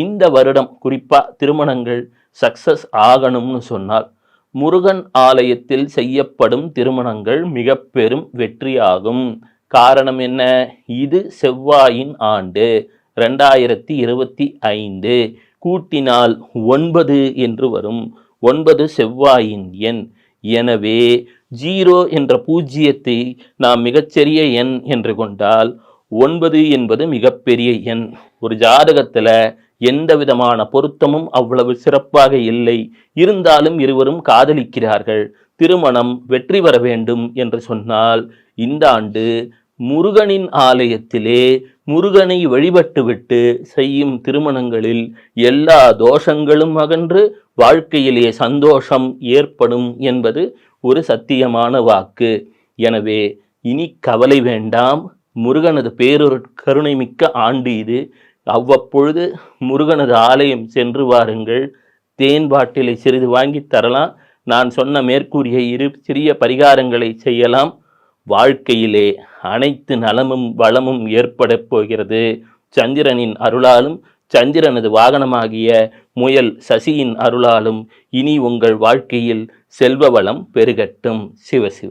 இந்த வருடம் குறிப்பா திருமணங்கள் சக்சஸ் ஆகணும்னு சொன்னால் முருகன் ஆலயத்தில் செய்யப்படும் திருமணங்கள் மிக பெரும் வெற்றியாகும். காரணம் என்ன? இது செவ்வாயின் ஆண்டு 2025. கூட்டினால் 9 என்று வரும். 9 செவ்வாயின் எண். எனவே 0 என்ற பூஜ்ஜியத்தை நாம் மிகச்சிறிய எண் என்று கொண்டால் 9 என்பது மிகப்பெரிய எண். ஒரு ஜாதகத்துல எந்த விதமான பொருத்தமும் அவ்வளவு சிறப்பாக இல்லை. இருந்தாலும் இருவரும் காதலிக்கிறார்கள். திருமணம் வெற்றி பெற வேண்டும் என்று சொன்னால் இந்த ஆண்டு முருகனின் ஆலயத்திலே முருகனை வழிபட்டுவிட்டு செய்யும் திருமணங்களில் எல்லா தோஷங்களும் அகன்று வாழ்க்கையிலே சந்தோஷம் ஏற்படும் என்பது ஒரு சத்தியமான வாக்கு. எனவே இனி கவலை வேண்டாம். முருகனது பேரொரு கருணை மிக்க ஆண்டு இது. அவ்வப்பொழுது முருகனது ஆலயம் சென்று வாருங்கள். தேன் பாட்டிலை சிறிது வாங்கி தரலாம். நான் சொன்ன மேற்கூறிய சிறிய பரிகாரங்களை செய்யலாம். வாழ்க்கையிலே அனைத்து நலமும் வளமும் ஏற்பட போகிறது. சந்திரனின் அருளாலும் சந்திரனது வாகனமாகிய முயல் சசியின் அருளாலும் இனி உங்கள் வாழ்க்கையில் செல்வ வளம் பெருகட்டும். சிவசிவ.